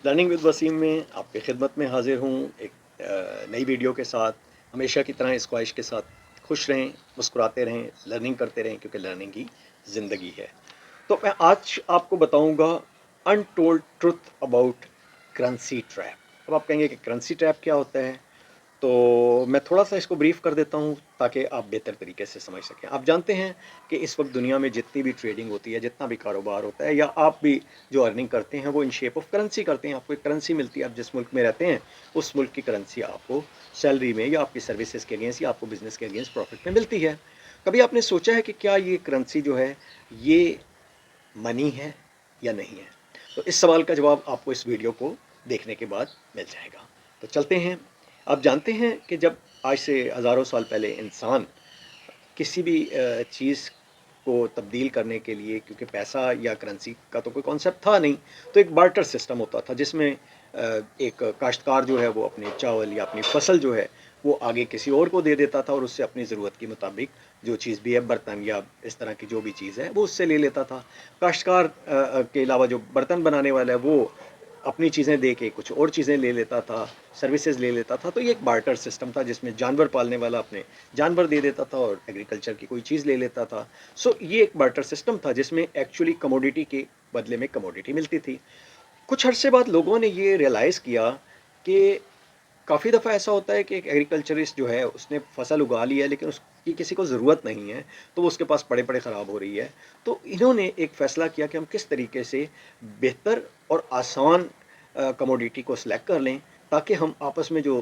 Learning with Wasim में आपकी खिदमत में हाजिर हूँ एक नई वीडियो के साथ। हमेशा की तरह इस ख्वाहिश के साथ खुश रहें, मुस्कुराते रहें, लर्निंग करते रहें, क्योंकि लर्निंग ही ज़िंदगी है। तो मैं आज आपको बताऊंगा untold truth about currency trap. अब आप कहेंगे कि करेंसी ट्रैप क्या होता है, तो मैं थोड़ा सा इसको ब्रीफ कर देता हूँ ताकि आप बेहतर तरीके से समझ सकें। आप जानते हैं कि इस वक्त दुनिया में जितनी भी ट्रेडिंग होती है, जितना भी कारोबार होता है, या आप भी जो अर्निंग करते हैं वो इन शेप ऑफ करेंसी करते हैं। आपको एक करेंसी मिलती है, आप जिस मुल्क में रहते हैं उस मुल्क की करेंसी आपको सैलरी में या आपकी सर्विसेज के अगेंस्ट या आपको बिजनेस के अगेंस्ट प्रॉफिट में मिलती है। कभी आपने सोचा है कि क्या ये करेंसी जो है ये मनी है या नहीं है? तो इस सवाल का जवाब आपको इस वीडियो को देखने के बाद मिल जाएगा। तो चलते हैं। आप जानते हैं कि जब आज से हज़ारों साल पहले इंसान किसी भी चीज़ को तब्दील करने के लिए, क्योंकि पैसा या करेंसी का तो कोई कॉन्सेप्ट था नहीं, तो एक बार्टर सिस्टम होता था जिसमें एक काश्तकार जो है वो अपने चावल या अपनी फसल जो है वो आगे किसी और को दे देता था और उससे अपनी ज़रूरत के मुताबिक जो चीज़ भी है, बर्तन या इस तरह की जो भी चीज़ है, वो उससे ले लेता था। काश्तकार के अलावा जो बर्तन बनाने वाला है वो अपनी चीज़ें दे के कुछ और चीज़ें ले लेता था, सर्विसेज ले लेता था। तो ये एक बार्टर सिस्टम था जिसमें जानवर पालने वाला अपने जानवर दे देता था और एग्रीकल्चर की कोई चीज़ ले लेता था। सो ये एक बार्टर सिस्टम था जिसमें एक्चुअली कमोडिटी के बदले में कमोडिटी मिलती थी। कुछ अरसे बाद लोगों ने ये रियलाइज़ किया कि काफ़ी दफ़ा ऐसा होता है कि एक एग्रीकल्चरिस्ट जो है उसने फसल उगा ली है लेकिन उसकी किसी को ज़रूरत नहीं है, तो वो उसके पास पड़े पड़े ख़राब हो रही है। तो इन्होंने एक फ़ैसला किया कि हम किस तरीके से बेहतर और आसान कमोडिटी को सिलेक्ट कर लें ताकि हम आपस में जो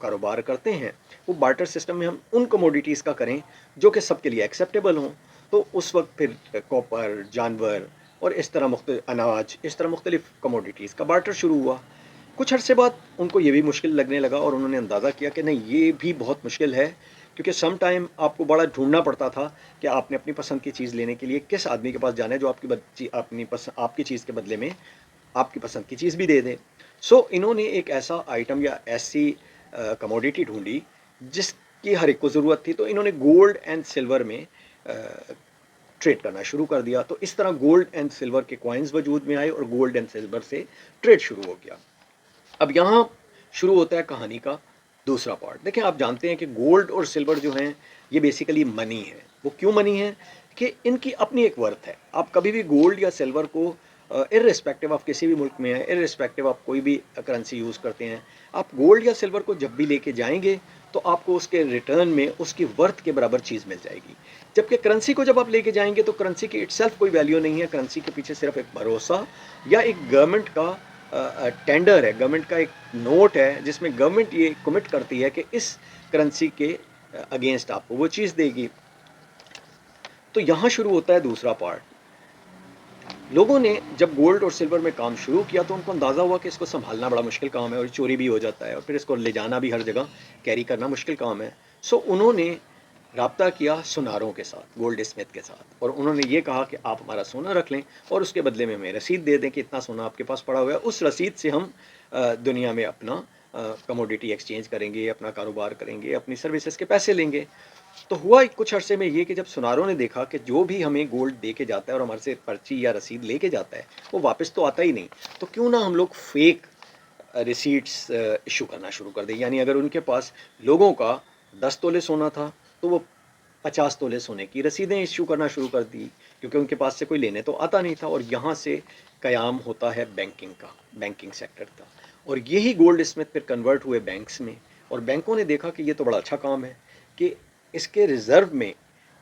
कारोबार करते हैं वो बार्टर सिस्टम में हम उन कमोडिटीज़ का करें जो कि सबके लिए एक्सेप्टेबल हों। तो उस वक्त फिर कॉपर, जानवर और इस तरह अनाज, इस तरह मुख्तलिफ कमोडिटीज़ का बार्टर शुरू हुआ। कुछ अरसे बाद उनको ये भी मुश्किल लगने लगा और उन्होंने अंदाज़ा किया कि नहीं, ये भी बहुत मुश्किल है, क्योंकि सम टाइम आपको बड़ा ढूंढना पड़ता था कि आपने अपनी पसंद की चीज़ लेने के लिए किस आदमी के पास जाना है जो आपकी चीज़ के बदले में आपकी पसंद की चीज़ भी दे दे। सो इन्होंने एक ऐसा आइटम या ऐसी कमोडिटी ढूंढी जिसकी हर एक को ज़रूरत थी। तो इन्होंने गोल्ड एंड सिल्वर में ट्रेड करना शुरू कर दिया। तो इस तरह गोल्ड एंड सिल्वर के कॉइन्स वजूद में आए और गोल्ड एंड सिल्वर से ट्रेड शुरू हो गया। अब यहाँ शुरू होता है कहानी का दूसरा पार्ट। देखिए, आप जानते हैं कि गोल्ड और सिल्वर जो हैं ये बेसिकली मनी है। वो क्यों मनी है? कि इनकी अपनी एक वर्थ है। आप कभी भी गोल्ड या सिल्वर को इर्रिस्पेक्टिव आप किसी भी मुल्क में हैं, इर्रिस्पेक्टिव आप कोई भी करेंसी यूज़ करते हैं, आप गोल्ड या सिल्वर को जब भी लेके जाएंगे तो आपको उसके रिटर्न में उसकी वर्थ के बराबर चीज़ मिल जाएगी। जबकि करेंसी को जब आप लेके जाएंगे तो करेंसी की इटसेल्फ कोई वैल्यू नहीं है। करेंसी के पीछे सिर्फ एक भरोसा या एक गवर्नमेंट का टेंडर है, गवर्नमेंट का एक नोट है जिसमें गवर्नमेंट ये कमिट करती है कि इस करेंसी के अगेंस्ट आपको वो चीज़ देगी। तो यहाँ शुरू होता है दूसरा पार्ट। लोगों ने जब गोल्ड और सिल्वर में काम शुरू किया तो उनको अंदाज़ा हुआ कि इसको संभालना बड़ा मुश्किल काम है और चोरी भी हो जाता है और फिर इसको ले जाना भी हर जगह कैरी करना मुश्किल काम है। सो उन्होंने राब्ता किया सुनारों के साथ, गोल्ड स्मिथ के साथ, और उन्होंने ये कहा कि आप हमारा सोना रख लें और उसके बदले में हमें रसीद दे दें कि इतना सोना आपके पास पड़ा हुआ है। उस रसीद से हम दुनिया में अपना कमोडिटी एक्सचेंज करेंगे, अपना कारोबार करेंगे, अपनी सर्विसेज के पैसे लेंगे। तो हुआ कुछ अरसे में ये कि जब सुनारों ने देखा कि जो भी हमें गोल्ड दे के जाता है और हमारे से पर्ची या रसीद लेके जाता है वो वापस तो आता ही नहीं, तो क्यों ना हम लोग फेक रिसीट्स इशू करना शुरू कर दें। यानी अगर उनके पास लोगों का 10 तोले सोना था तो वो 50 तोले सोने की रसीदें इशू करना शुरू कर दी, क्योंकि उनके पास से कोई लेने तो आता नहीं था। और यहाँ से कयाम होता है बैंकिंग का, बैंकिंग सेक्टर का। और यही गोल्ड स्मिथ फिर कन्वर्ट हुए बैंक्स में, और बैंकों ने देखा कि ये तो बड़ा अच्छा काम है कि इसके रिज़र्व में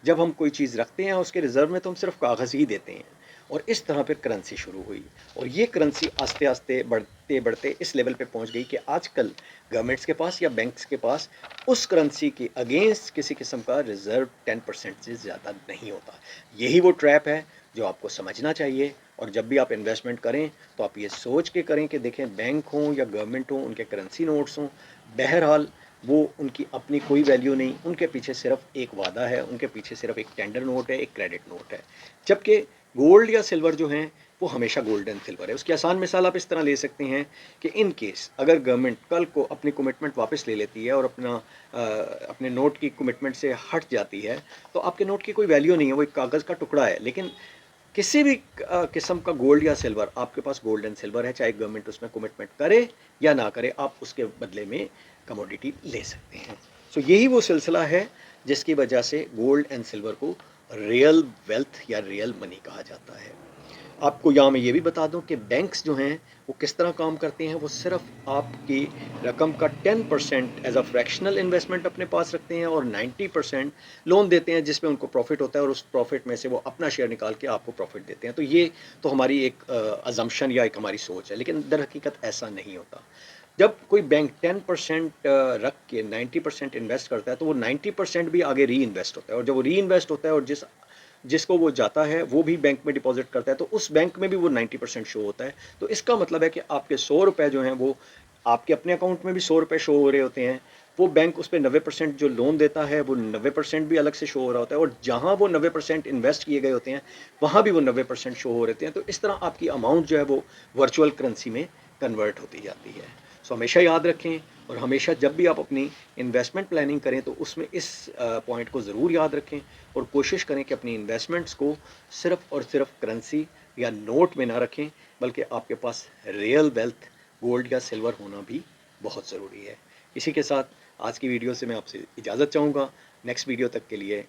जब हम कोई चीज़ रखते हैं उसके रिज़र्व में तो हम सिर्फ कागज़ ही देते हैं। और इस तरह फिर करेंसी शुरू हुई और ये करेंसी आस्ते आस्ते बढ़ते बढ़ते इस लेवल पे पहुंच गई कि आजकल गवर्नमेंट्स के पास या बैंक्स के पास उस करेंसी के अगेंस्ट किसी किस्म का रिज़र्व 10% से ज़्यादा नहीं होता। यही वो ट्रैप है जो आपको समझना चाहिए। और जब भी आप इन्वेस्टमेंट करें तो आप ये सोच के करें कि देखें, बैंक हों या गवर्नमेंट हों, उनके करेंसी नोट्स हों, बहरहाल वो उनकी अपनी कोई वैल्यू नहीं, उनके पीछे सिर्फ एक वादा है, उनके पीछे सिर्फ एक टेंडर नोट है, एक क्रेडिट नोट है। जबकि गोल्ड या सिल्वर जो हैं वो हमेशा गोल्ड एंड सिल्वर है। उसकी आसान मिसाल आप इस तरह ले सकते हैं कि इन केस अगर गवर्नमेंट कल को अपनी कमिटमेंट वापस ले लेती है और अपने नोट की कमिटमेंट से हट जाती है तो आपके नोट की कोई वैल्यू नहीं है, वो एक कागज़ का टुकड़ा है। लेकिन किसी भी किस्म का गोल्ड या सिल्वर, आपके पास गोल्ड एंड सिल्वर है, चाहे गवर्नमेंट उसमें कमिटमेंट करे या ना करे, आप उसके बदले में कमोडिटी ले सकते हैं। सो यही वो सिलसिला है जिसकी वजह से गोल्ड एंड सिल्वर को रियल वेल्थ या रियल मनी कहा जाता है। आपको यहाँ मैं ये भी बता दूं कि बैंक्स जो हैं वो किस तरह काम करते हैं। वो सिर्फ आपकी रकम का 10% एज अ फ्रैक्शनल इन्वेस्टमेंट अपने पास रखते हैं और 90% लोन देते हैं जिसमें उनको प्रॉफिट होता है, और उस प्रॉफिट में से वो अपना शेयर निकाल के आपको प्रॉफिट देते हैं। तो ये तो हमारी एक अजम्पशन या एक हमारी सोच है, लेकिन दर हकीकत ऐसा नहीं होता। जब कोई बैंक 10% रख के 90% इन्वेस्ट करता है तो वो 90% भी आगे री इन्वेस्ट होता है, और जब वो री इन्वेस्ट होता है और जिसको वो जाता है वो भी बैंक में डिपॉजिट करता है, तो उस बैंक में भी वो 90% शो होता है। तो इसका मतलब है कि आपके 100 रुपये जो हैं वो आपके अपने अकाउंट में भी 100 रुपये शो हो रहे होते हैं, वो बैंक उस पर 90% जो लोन देता है वो 90% भी अलग से शो हो रहा होता है, और जहाँ वो 90% इन्वेस्ट किए गए होते हैं वहाँ भी वो 90% शो हो रहे हैं। तो इस तरह आपकी अमाउंट जो है वो वर्चुअल करेंसी में कन्वर्ट होती जाती है। सो हमेशा याद रखें, और हमेशा जब भी आप अपनी इन्वेस्टमेंट प्लानिंग करें तो उसमें इस पॉइंट को ज़रूर याद रखें, और कोशिश करें कि अपनी इन्वेस्टमेंट्स को सिर्फ और सिर्फ करेंसी या नोट में ना रखें, बल्कि आपके पास रियल वेल्थ गोल्ड या सिल्वर होना भी बहुत ज़रूरी है। इसी के साथ आज की वीडियो से मैं आपसे इजाज़त चाहूँगा। नेक्स्ट वीडियो तक के लिए